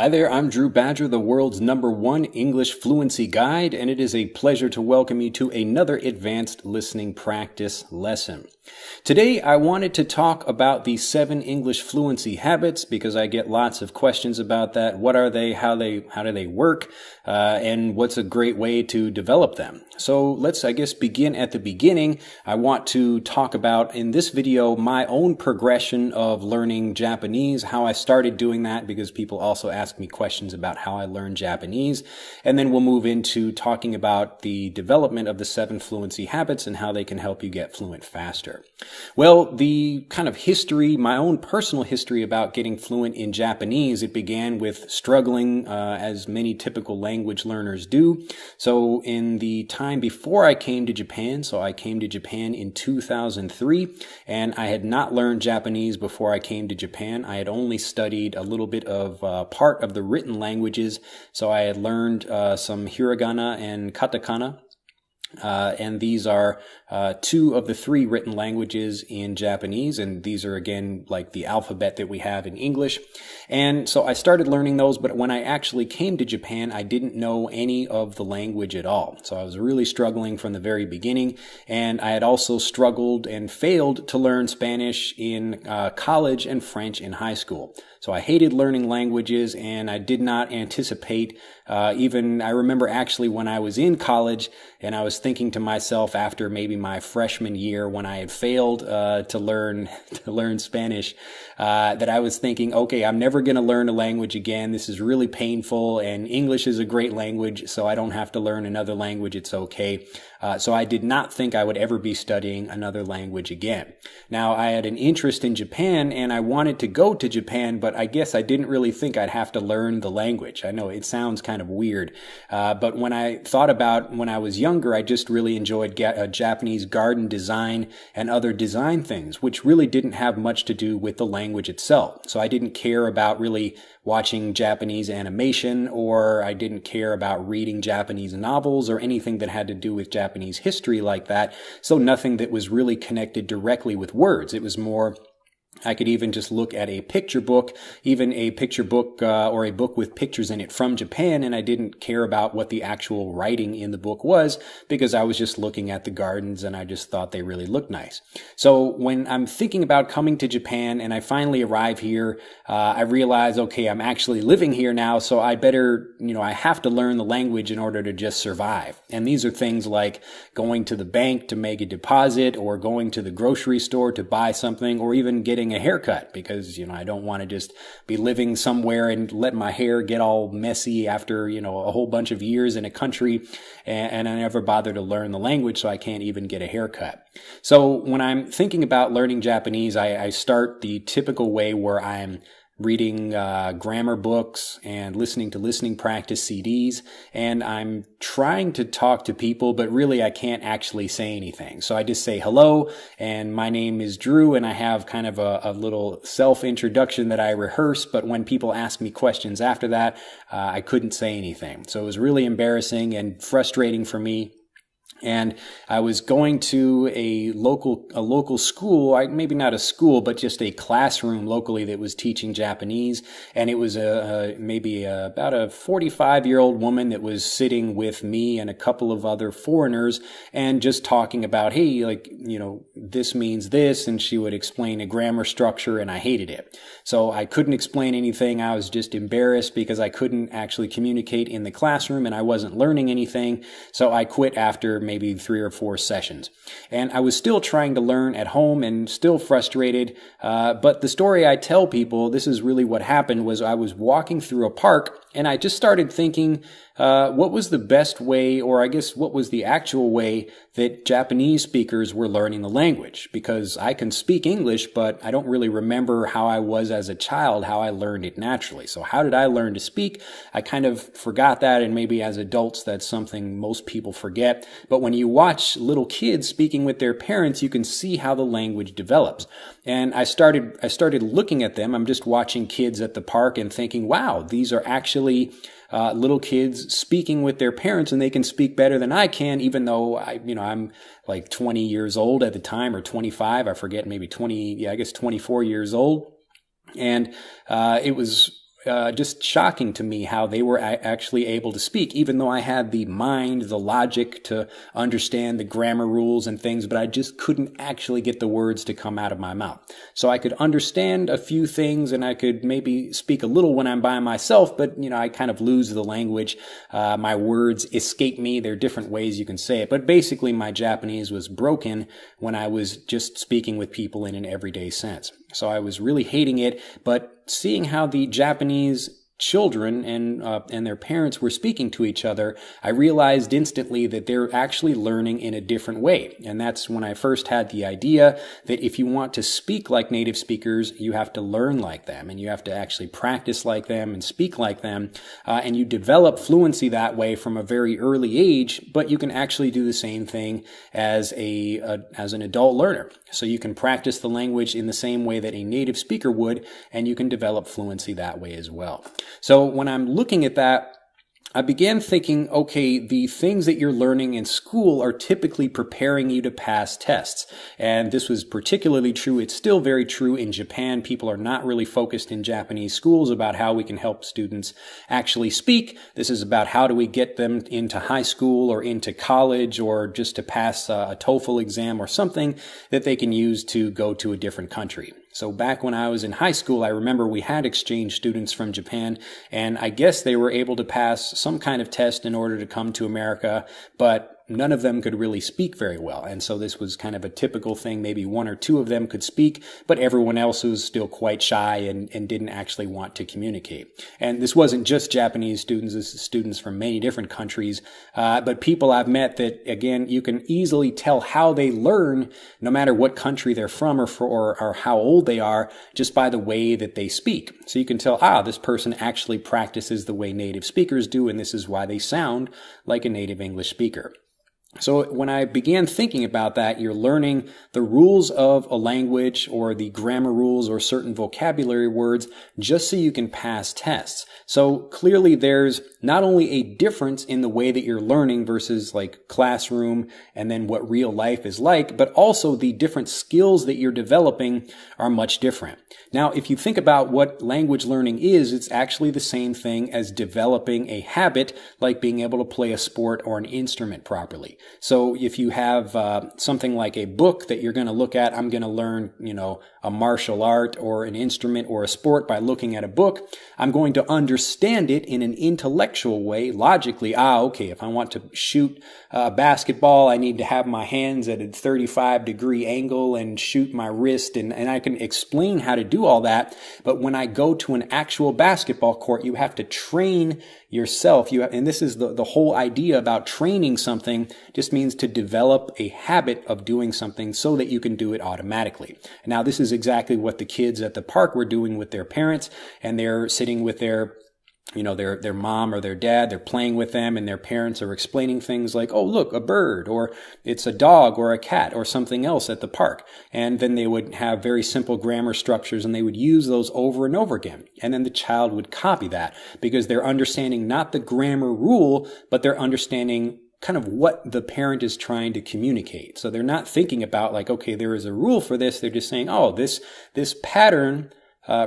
Hi there, I'm Drew Badger, the world's #1 English fluency guide, and it is a pleasure to welcome you to another advanced listening practice lesson. Today, I wanted to talk about the 7 English fluency habits because I get lots of questions about that. What are they? How do they work? And what's a great way to develop them? So let's, begin at the beginning. I want to talk about, in this video, my own progression of learning Japanese, how I started doing that, because people also ask me questions about how I learned Japanese. And then we'll move into talking about the development of the 7 fluency habits and how they can help you get fluent faster. Well, the kind of history, my own personal history about getting fluent in Japanese, it began with struggling, as many typical language learners do. So in the time before I came to Japan, so I came to Japan in 2003, and I had not learned Japanese before I came to Japan. I had only studied a little bit of part of the written languages, so I had learned some hiragana and katakana. And these are 2 of the 3 written languages in Japanese, and these are again like the alphabet that we have in English. And so I started learning those, but when I actually came to Japan, I didn't know any of the language at all. So I was really struggling from the very beginning, and I had also struggled and failed to learn Spanish in college and French in high school. So I hated learning languages, and I did not anticipate I remember actually when I was in college and I was thinking to myself after maybe my freshman year when I had failed to learn Spanish, that I was thinking, okay, I'm never going to learn a language again. This is really painful, and English is a great language, so I don't have to learn another language. It's okay. So I did not think I would ever be studying another language again. Now, I had an interest in Japan, and I wanted to go to Japan, but I guess I didn't really think I'd have to learn the language. I know it sounds kind of weird, but when I thought about when I was younger, I just really enjoyed Japanese garden design and other design things, which really didn't have much to do with the language itself. So I didn't care about really watching Japanese animation, or I didn't care about reading Japanese novels or anything that had to do with Japanese history like that. So nothing that was really connected directly with words. It was more, I could even just look at a picture book, even a picture book or a book with pictures in it from Japan, and I didn't care about what the actual writing in the book was because I was just looking at the gardens and I just thought they really looked nice. So when I'm thinking about coming to Japan and I finally arrive here, I realize, okay, I'm actually living here now, so I better, I have to learn the language in order to just survive. And these are things like going to the bank to make a deposit, or going to the grocery store to buy something, or even getting a haircut, because I don't want to just be living somewhere and let my hair get all messy after a whole bunch of years in a country, and I never bother to learn the language, so I can't even get a haircut. So when I'm thinking about learning Japanese, I start the typical way where I'm reading grammar books and listening to listening practice CDs, and I'm trying to talk to people, but really I can't actually say anything. So I just say hello, and my name is Drew, and I have kind of a little self-introduction that I rehearse, but when people ask me questions after that, I couldn't say anything. So it was really embarrassing and frustrating for me. And I was going to a local school, maybe not a school, but just a classroom locally that was teaching Japanese. And it was about a 45-year-old woman that was sitting with me and a couple of other foreigners and just talking about, hey, this means this. And she would explain a grammar structure, and I hated it. So I couldn't explain anything. I was just embarrassed because I couldn't actually communicate in the classroom and I wasn't learning anything. So I quit after maybe 3 or 4 sessions. And I was still trying to learn at home and still frustrated. But the story I tell people, this is really what happened, was I was walking through a park and I just started thinking, what was the best way, or I guess what was the actual way that Japanese speakers were learning the language? Because I can speak English, but I don't really remember how I was as a child, how I learned it naturally. So how did I learn to speak? I kind of forgot that, and maybe as adults, that's something most people forget. But when you watch little kids speaking with their parents, you can see how the language develops. And I started looking at them. I'm just watching kids at the park and thinking, wow, these are actually little kids speaking with their parents, and they can speak better than I can, even though I'm like 20 years old at the time, or 25, I forget, maybe 24 years old. And it was just shocking to me how they were actually able to speak, even though I had the mind, the logic to understand the grammar rules and things, but I just couldn't actually get the words to come out of my mouth. So I could understand a few things and I could maybe speak a little when I'm by myself, but I kind of lose the language. My words escape me. There are different ways you can say it, but basically my Japanese was broken when I was just speaking with people in an everyday sense. So I was really hating it, but seeing how the Japanese children and their parents were speaking to each other, I realized instantly that they're actually learning in a different way. And that's when I first had the idea that if you want to speak like native speakers, you have to learn like them and you have to actually practice like them and speak like them. And you develop fluency that way from a very early age, but you can actually do the same thing as an adult learner. So you can practice the language in the same way that a native speaker would, and you can develop fluency that way as well. So when I'm looking at that, I began thinking, okay, the things that you're learning in school are typically preparing you to pass tests. And this was particularly true. It's still very true in Japan. People are not really focused in Japanese schools about how we can help students actually speak. This is about how do we get them into high school or into college or just to pass a TOEFL exam or something that they can use to go to a different country. So back when I was in high school, I remember we had exchange students from Japan, and I guess they were able to pass some kind of test in order to come to America, but none of them could really speak very well. And so this was kind of a typical thing. Maybe one or two of them could speak, but everyone else was still quite shy and didn't actually want to communicate. And this wasn't just Japanese students. This is students from many different countries. But people I've met that, again, you can easily tell how they learn no matter what country they're from or how old they are just by the way that they speak. So you can tell, this person actually practices the way native speakers do, and this is why they sound like a native English speaker. So when I began thinking about that, you're learning the rules of a language or the grammar rules or certain vocabulary words just so you can pass tests. So clearly there's not only a difference in the way that you're learning versus like classroom and then what real life is like, but also the different skills that you're developing are much different. Now, if you think about what language learning is, it's actually the same thing as developing a habit like being able to play a sport or an instrument properly. So if you have something like a book that you're going to look at, I'm going to learn, a martial art or an instrument or a sport by looking at a book. I'm going to understand it in an intellectual way, logically. Okay, if I want to shoot a basketball, I need to have my hands at a 35-degree angle and shoot my wrist, and I can explain how to do all that. But when I go to an actual basketball court, you have to train yourself. And this is the whole idea about training something, just means to develop a habit of doing something so that you can do it automatically. Now, this is exactly what the kids at the park were doing with their parents, and they're sitting with their mom or their dad, they're playing with them, and their parents are explaining things like, oh, look, a bird, or it's a dog or a cat or something else at the park. And then they would have very simple grammar structures, and they would use those over and over again. And then the child would copy that because they're understanding not the grammar rule, but they're understanding kind of what the parent is trying to communicate. So they're not thinking about like, okay, there is a rule for this. They're just saying, oh, this pattern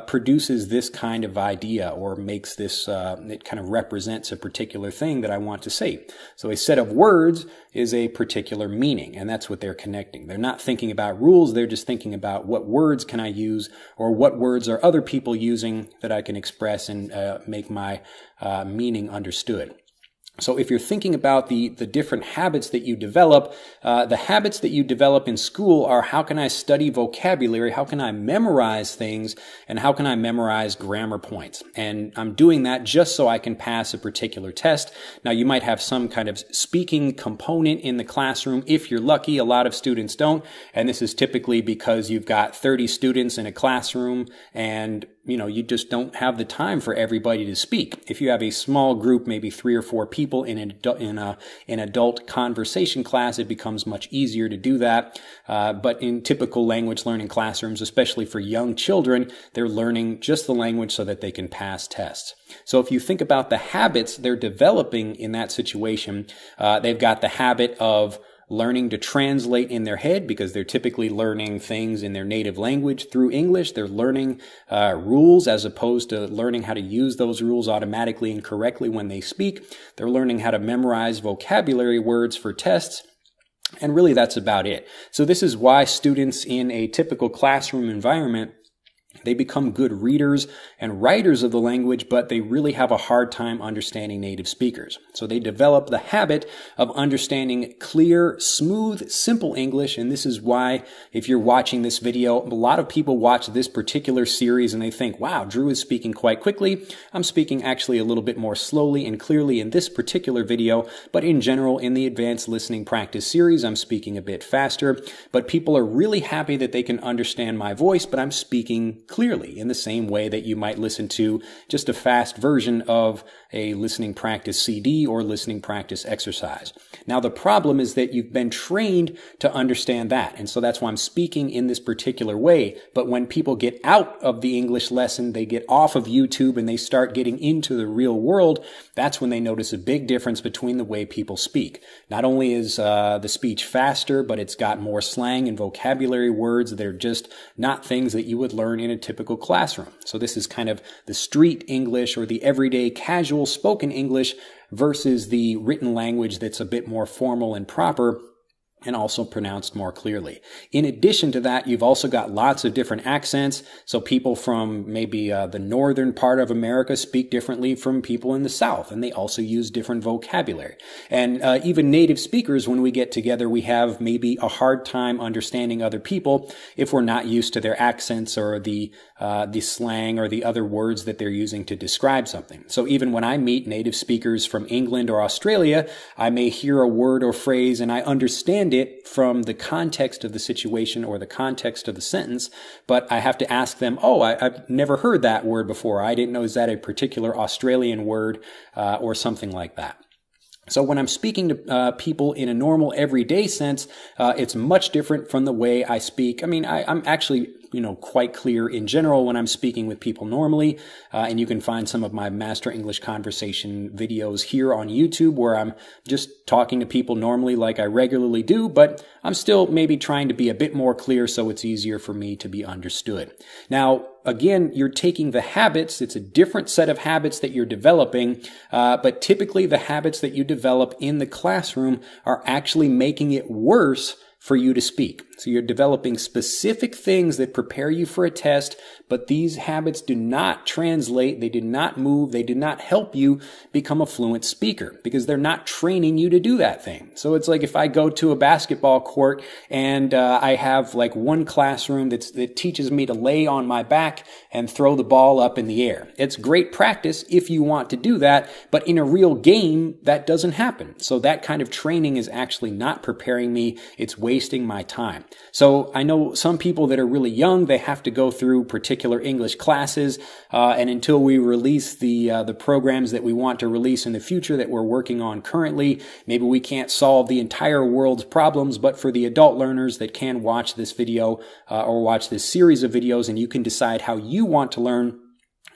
produces this kind of idea or makes this, it kind of represents a particular thing that I want to say. So a set of words is a particular meaning, and that's what they're connecting. They're not thinking about rules. They're just thinking about what words can I use or what words are other people using that I can express and make my meaning understood. So if you're thinking about the different habits that you develop, the habits that you develop in school are how can I study vocabulary, how can I memorize things, and how can I memorize grammar points. And I'm doing that just so I can pass a particular test. Now, you might have some kind of speaking component in the classroom. If you're lucky, a lot of students don't. And this is typically because you've got 30 students in a classroom and you just don't have the time for everybody to speak. If you have a small group, maybe 3 or 4 people in an adult conversation class, it becomes much easier to do that. But in typical language learning classrooms, especially for young children, they're learning just the language so that they can pass tests. So if you think about the habits they're developing in that situation, they've got the habit of learning to translate in their head because they're typically learning things in their native language through English. They're learning rules as opposed to learning how to use those rules automatically and correctly when they speak. They're learning how to memorize vocabulary words for tests. And really, that's about it. So this is why students in a typical classroom environment, they become good readers and writers of the language, but they really have a hard time understanding native speakers. So they develop the habit of understanding clear, smooth, simple English. And this is why, if you're watching this video, a lot of people watch this particular series and they think, wow, Drew is speaking quite quickly. I'm speaking actually a little bit more slowly and clearly in this particular video. But in general, in the advanced listening practice series, I'm speaking a bit faster. But people are really happy that they can understand my voice, but I'm speaking clearly in the same way that you might listen to just a fast version of a listening practice CD or listening practice exercise. Now, the problem is that you've been trained to understand that. And so that's why I'm speaking in this particular way. But when people get out of the English lesson, they get off of YouTube and they start getting into the real world, that's when they notice a big difference between the way people speak. Not only is the speech faster, but it's got more slang and vocabulary words that are just not things that you would learn in a typical classroom. So this is kind of the street English or the everyday casual spoken English versus the written language that's a bit more formal and proper and also pronounced more clearly. In addition to that, you've also got lots of different accents. So people from maybe the northern part of America speak differently from people in the South, and they also use different vocabulary. And even native speakers, when we get together, we have maybe a hard time understanding other people if we're not used to their accents or the slang or the other words that they're using to describe something. So even when I meet native speakers from England or Australia, I may hear a word or phrase and I understand it from the context of the situation or the context of the sentence, but I have to ask them, I've never heard that word before. I didn't know, is that a particular Australian word or something like that? So when I'm speaking to people in a normal everyday sense, it's much different from the way I speak. I mean, I'm actually quite clear in general when I'm speaking with people normally. And you can find some of my Master English Conversation videos here on YouTube where I'm just talking to people normally like I regularly do, but I'm still maybe trying to be a bit more clear so it's easier for me to be understood. Now, again, you're taking the habits. It's a different set of habits that you're developing, but typically the habits that you develop in the classroom are actually making it worse for you to speak. So you're developing specific things that prepare you for a test, but these habits do not translate, they do not move, they do not help you become a fluent speaker because they're not training you to do that thing. So it's like if I go to a basketball court and I have like one classroom that teaches me to lay on my back and throw the ball up in the air. It's great practice if you want to do that, but in a real game, that doesn't happen. So that kind of training is actually not preparing me. It's wasting my time. So I know some people that are really young, they have to go through particular English classes, and until we release the programs that we want to release in the future that we're working on currently, maybe we can't solve the entire world's problems, but for the adult learners that can watch this video or watch this series of videos and you can decide how you want to learn,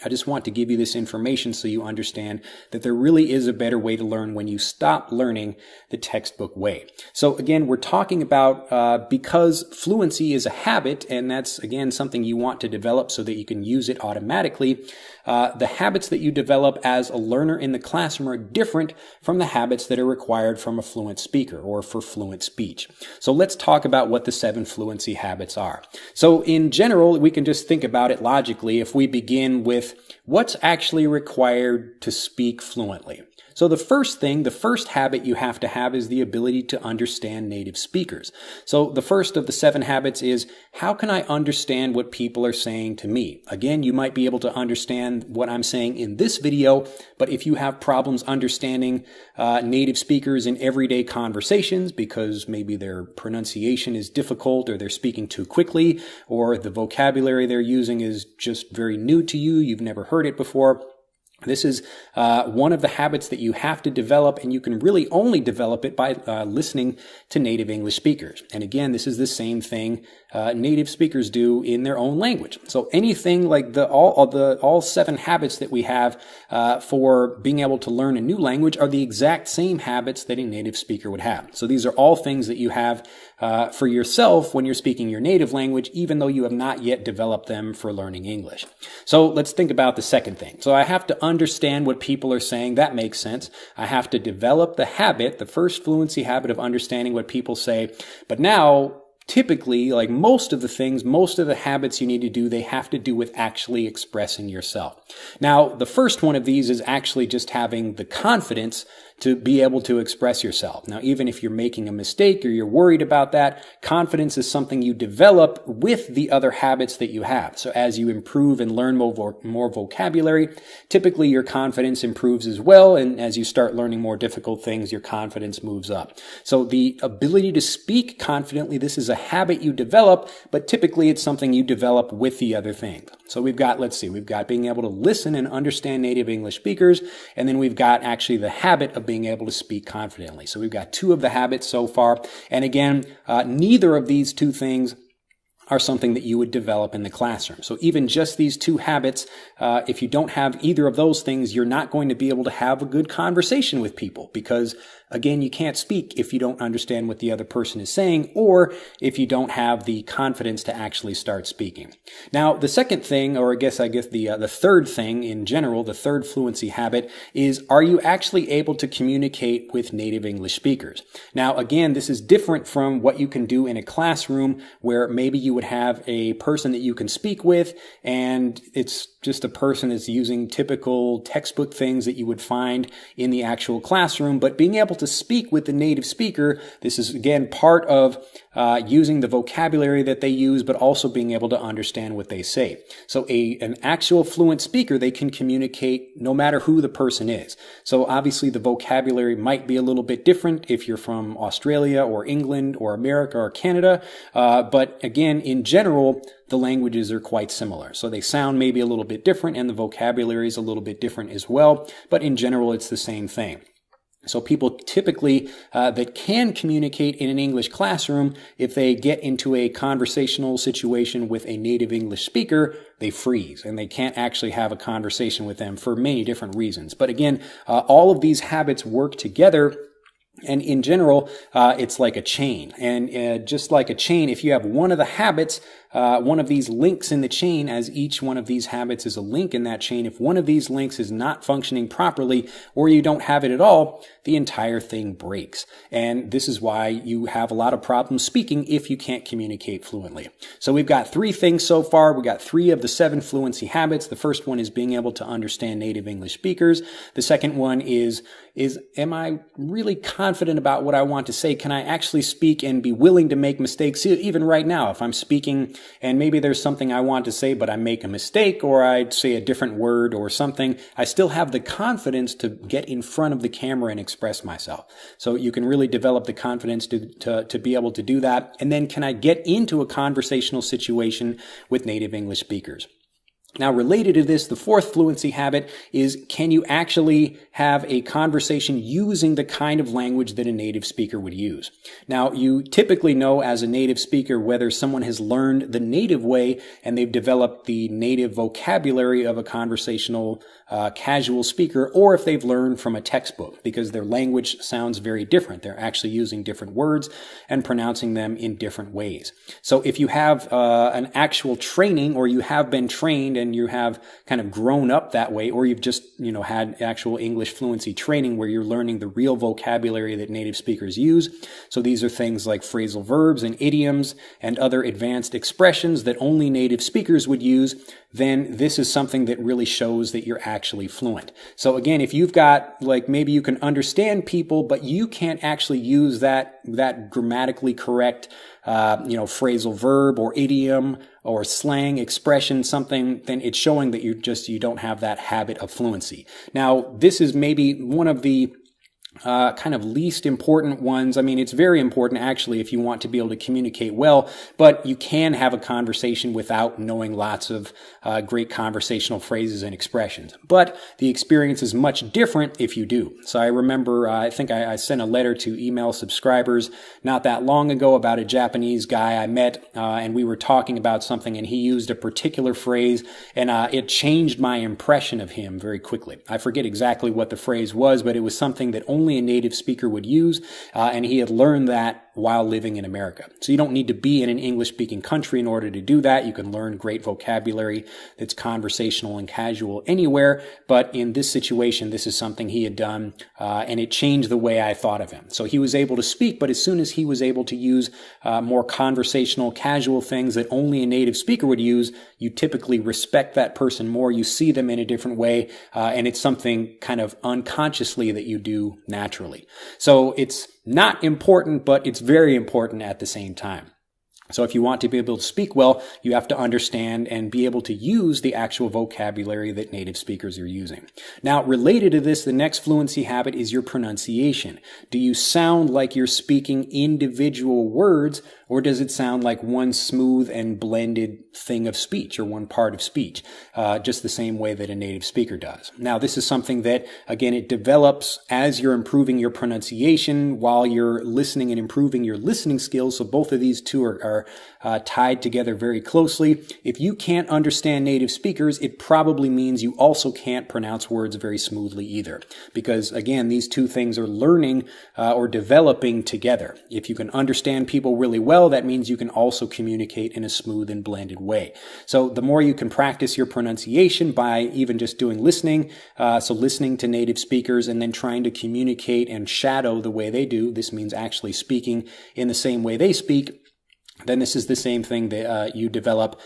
I just want to give you this information so you understand that there really is a better way to learn when you stop learning the textbook way. So again, we're talking about because fluency is a habit, and that's, again, something you want to develop so that you can use it automatically. The habits that you develop as a learner in the classroom are different from the habits that are required from a fluent speaker or for fluent speech. So let's talk about what the 7 fluency habits are. So in general, we can just think about it logically if we begin with what's actually required to speak fluently. So the first habit you have to have is the ability to understand native speakers. So the first of the 7 habits is, how can I understand what people are saying to me? Again, you might be able to understand what I'm saying in this video, but if you have problems understanding native speakers in everyday conversations because maybe their pronunciation is difficult or they're speaking too quickly or the vocabulary they're using is just very new to you, you've never heard it before, This is one of the habits that you have to develop, and you can really only develop it by listening to native English speakers. And again, this is the same thing native speakers do in their own language. So anything like all 7 habits that we have for being able to learn a new language are the exact same habits that a native speaker would have. So these are all things that you have for yourself when you're speaking your native language, even though you have not yet developed them for learning English. So let's think about the second thing. So I have to understand what people are saying. That makes sense. I have to develop the habit, the first fluency habit of understanding what people say. But now, typically, like most of the habits you need to do, they have to do with actually expressing yourself. Now, the first one of these is actually just having the confidence to be able to express yourself. Now, even if you're making a mistake or you're worried about that, confidence is something you develop with the other habits that you have. So as you improve and learn more vocabulary, typically your confidence improves as well. And as you start learning more difficult things, your confidence moves up. So the ability to speak confidently, this is a habit you develop, but typically it's something you develop with the other things. So we've got being able to listen and understand native English speakers, and then we've got actually the habit of being able to speak confidently. So we've got 2 of the habits so far. And again, neither of these 2 things are something that you would develop in the classroom. So even just these 2 habits, if you don't have either of those things, you're not going to be able to have a good conversation with people because, again, you can't speak if you don't understand what the other person is saying or if you don't have the confidence to actually start speaking. Now, the second thing, or I guess the third thing in general, the third fluency habit is, are you actually able to communicate with native English speakers? Now, again, this is different from what you can do in a classroom where maybe you would have a person that you can speak with and it's just a person that's using typical textbook things that you would find in the actual classroom. But being able to speak with the native speaker, this is again part of using the vocabulary that they use, but also being able to understand what they say. So an actual fluent speaker, they can communicate no matter who the person is. So obviously the vocabulary might be a little bit different if you're from Australia or England or America or Canada. But again, in general, the languages are quite similar. So they sound maybe a little bit different and the vocabulary is a little bit different as well. But in general, it's the same thing. So people typically that can communicate in an English classroom, if they get into a conversational situation with a native English speaker, they freeze and they can't actually have a conversation with them for many different reasons. But again, all of these habits work together. And in general, it's like a chain. And just like a chain, if you have one of the habits, one of these links in the chain, as each one of these habits is a link in that chain, if one of these links is not functioning properly or you don't have it at all, the entire thing breaks. And this is why you have a lot of problems speaking if you can't communicate fluently. So we've got 3 things so far. We got 3 of the 7 fluency habits. The first one is being able to understand native English speakers. The second one is am I really confident about what I want to say? Can I actually speak and be willing to make mistakes? Even right now, if I'm speaking and maybe there's something I want to say, but I make a mistake or I say a different word or something, I still have the confidence to get in front of the camera and express myself. So you can really develop the confidence to be able to do that. And then can I get into a conversational situation with native English speakers? Now, related to this, the 4th fluency habit is, can you actually have a conversation using the kind of language that a native speaker would use? Now, you typically know as a native speaker whether someone has learned the native way and they've developed the native vocabulary of a conversational casual speaker, or if they've learned from a textbook because their language sounds very different. They're actually using different words and pronouncing them in different ways. So if you have an actual training or you have been trained and you have kind of grown up that way, or you've just, had actual English fluency training where you're learning the real vocabulary that native speakers use. So these are things like phrasal verbs and idioms and other advanced expressions that only native speakers would use, then this is something that really shows that you're actually fluent. So again, if you've got, maybe you can understand people, but you can't actually use that grammatically correct phrasal verb or idiom or slang expression, something, then it's showing that you don't have that habit of fluency. Now, this is maybe one of the kind of least important ones. I mean, it's very important actually if you want to be able to communicate well, but you can have a conversation without knowing lots of great conversational phrases and expressions. But the experience is much different if you do. So I remember, I think I sent a letter to email subscribers not that long ago about a Japanese guy I met, and we were talking about something, and he used a particular phrase, and it changed my impression of him very quickly. I forget exactly what the phrase was, but it was something that only a native speaker would use, and he had learned that while living in America. So you don't need to be in an English-speaking country in order to do that. You can learn great vocabulary that's conversational and casual anywhere, but in this situation, this is something he had done, and it changed the way I thought of him. So he was able to speak, but as soon as he was able to use more conversational, casual things that only a native speaker would use, you typically respect that person more. You see them in a different way, and it's something kind of unconsciously that you do naturally. So it's not important, but it's very important at the same time. So if you want to be able to speak well, you have to understand and be able to use the actual vocabulary that native speakers are using. Now, related to this, the next fluency habit is your pronunciation. Do you sound like you're speaking individual words, or does it sound like one smooth and blended thing of speech or one part of speech, just the same way that a native speaker does? Now, this is something that, again, it develops as you're improving your pronunciation while you're listening and improving your listening skills. So both of these two are tied together very closely. If you can't understand native speakers, it probably means you also can't pronounce words very smoothly either. Because again, these two things are learning or developing together. If you can understand people really well, that means you can also communicate in a smooth and blended way. So the more you can practice your pronunciation by even just doing listening, so listening to native speakers and then trying to communicate and shadow the way they do, this means actually speaking in the same way they speak, then this is the same thing that you develop.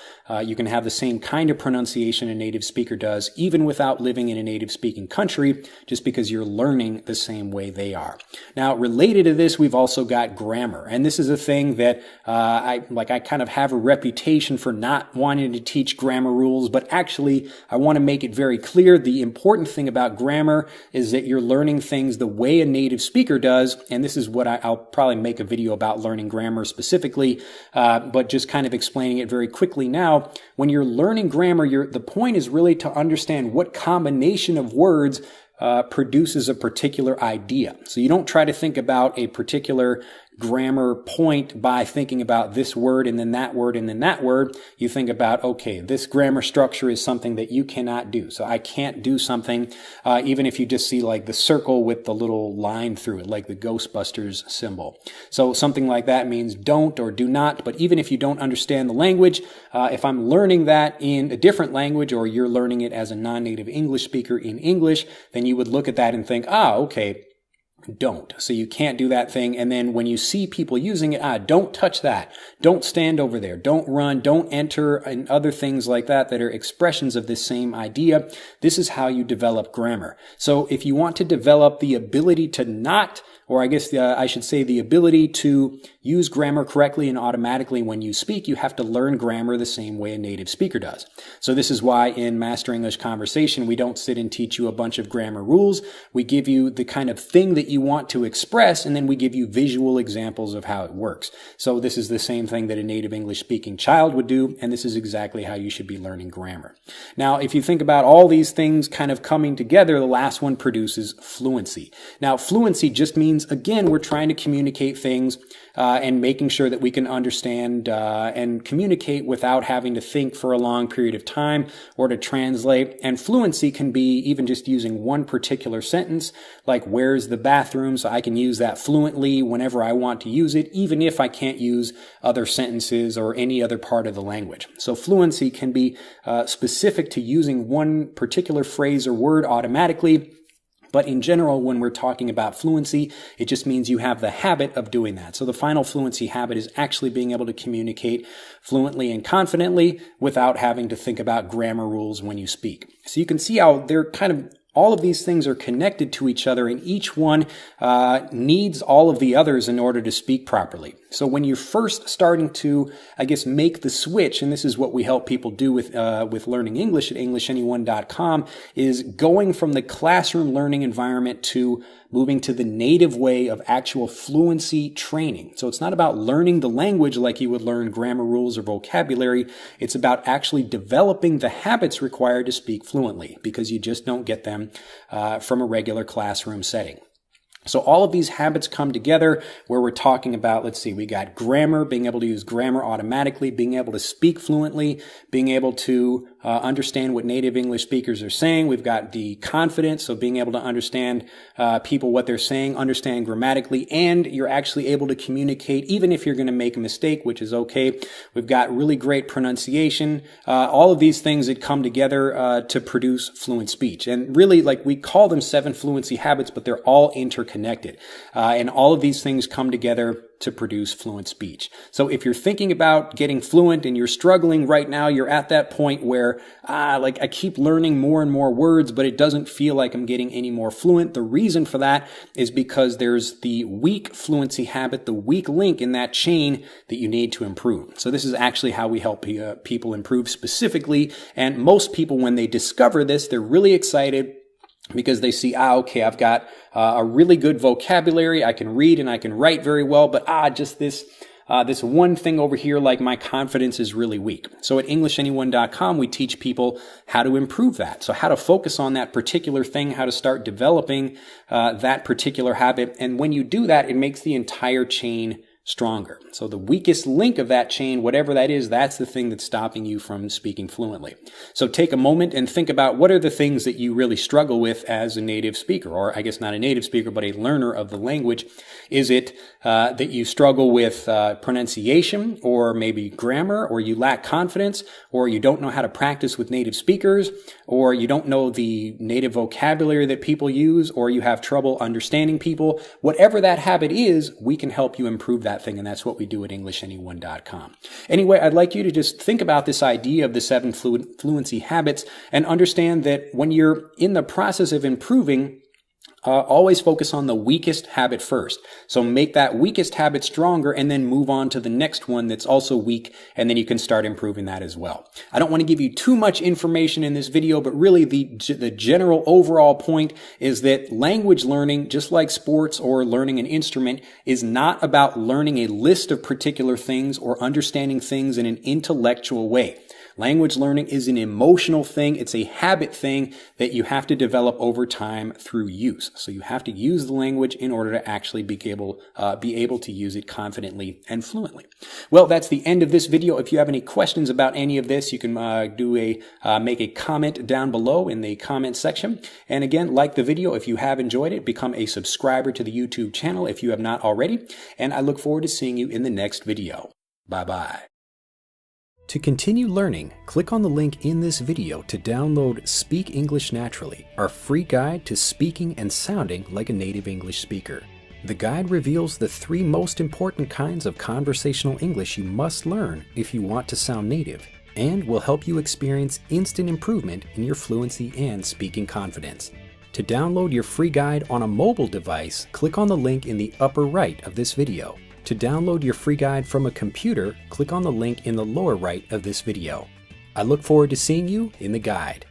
You can have the same kind of pronunciation a native speaker does, even without living in a native speaking country, just because you're learning the same way they are. Now, related to this, we've also got grammar. And this is a thing that I kind of have a reputation for not wanting to teach grammar rules, but actually I want to make it very clear. The important thing about grammar is that you're learning things the way a native speaker does. And this is what I'll probably make a video about learning grammar specifically. But just kind of explaining it very quickly now, when you're learning grammar, the point is really to understand what combination of words produces a particular idea. So you don't try to think about a particular grammar point by thinking about this word and then that word and then that word. You think about, okay, this grammar structure is something that you cannot do. So I can't do something, even if you just see like the circle with the little line through it, like the Ghostbusters symbol. So something like that means don't or do not. But even if you don't understand the language, if I'm learning that in a different language, or you're learning it as a non-native English speaker in English, then you would look at that and think, okay, don't. So you can't do that thing. And then when you see people using it, don't touch that. Don't stand over there. Don't run. Don't enter, and other things like that are expressions of this same idea. This is how you develop grammar. So if you want to develop the ability to not, or I guess I should say the ability to use grammar correctly and automatically when you speak, you have to learn grammar the same way a native speaker does. So this is why in Master English Conversation, we don't sit and teach you a bunch of grammar rules. We give you the kind of thing that you want to express, and then we give you visual examples of how it works. So this is the same thing that a native English speaking child would do, and this is exactly how you should be learning grammar. Now, if you think about all these things kind of coming together, the last one produces fluency. Now, fluency just means, again, we're trying to communicate things and making sure that we can understand and communicate without having to think for a long period of time or to translate. And fluency can be even just using one particular sentence, like where's the bathroom? So I can use that fluently whenever I want to use it, even if I can't use other sentences or any other part of the language. So fluency can be specific to using one particular phrase or word automatically. But in general, when we're talking about fluency, it just means you have the habit of doing that. So the final fluency habit is actually being able to communicate fluently and confidently without having to think about grammar rules when you speak. So you can see how they're kind of all of these things are connected to each other, and each one needs all of the others in order to speak properly. So when you're first starting to, I guess, make the switch, and this is what we help people do with learning English at EnglishAnyone.com, is going from the classroom learning environment to moving to the native way of actual fluency training. So it's not about learning the language like you would learn grammar rules or vocabulary. It's about actually developing the habits required to speak fluently, because you just don't get them from a regular classroom setting. So all of these habits come together where we're talking about, let's see, we got grammar, being able to use grammar automatically, being able to speak fluently, being able to understand what native English speakers are saying. We've got the confidence, so being able to understand people, what they're saying, understand grammatically, and you're actually able to communicate even if you're going to make a mistake, which is okay. We've got really great pronunciation, all of these things that come together to produce fluent speech. And really, like, we call them 7 fluency habits, but they're all interconnected. And all of these things come together to produce fluent speech. So if you're thinking about getting fluent and you're struggling right now, you're at that point where, I keep learning more and more words, but it doesn't feel like I'm getting any more fluent. The reason for that is because there's the weak fluency habit, the weak link in that chain that you need to improve. So this is actually how we help people improve specifically. And most people, when they discover this, they're really excited, because they see, okay, I've got a really good vocabulary. I can read and I can write very well, but just this one thing over here, like my confidence is really weak. So at EnglishAnyone.com, we teach people how to improve that. So how to focus on that particular thing, how to start developing that particular habit. And when you do that, it makes the entire chain stronger. So the weakest link of that chain, whatever that is, that's the thing that's stopping you from speaking fluently. So take a moment and think about what are the things that you really struggle with as a native speaker, or I guess not a native speaker, but a learner of the language. Is it that you struggle with pronunciation, or maybe grammar, or you lack confidence, or you don't know how to practice with native speakers, or you don't know the native vocabulary that people use, or you have trouble understanding people? Whatever that habit is, we can help you improve that thing, and that's what we do at EnglishAnyone.com. Anyway, I'd like you to just think about this idea of the 7 fluency habits and understand that when you're in the process of improving, always focus on the weakest habit first. So make that weakest habit stronger and then move on to the next one that's also weak, and then you can start improving that as well. I don't want to give you too much information in this video, but really the general overall point is that language learning, just like sports or learning an instrument, is not about learning a list of particular things or understanding things in an intellectual way. Language learning is an emotional thing. It's a habit thing that you have to develop over time through use. So you have to use the language in order to actually be able to use it confidently and fluently. Well, that's the end of this video. If you have any questions about any of this, you can make a comment down below in the comment section. And again, like the video if you have enjoyed it. Become a subscriber to the YouTube channel if you have not already. And I look forward to seeing you in the next video. Bye-bye. To continue learning, click on the link in this video to download Speak English Naturally, our free guide to speaking and sounding like a native English speaker. The guide reveals the 3 most important kinds of conversational English you must learn if you want to sound native, and will help you experience instant improvement in your fluency and speaking confidence. To download your free guide on a mobile device, click on the link in the upper right of this video. To download your free guide from a computer, click on the link in the lower right of this video. I look forward to seeing you in the guide.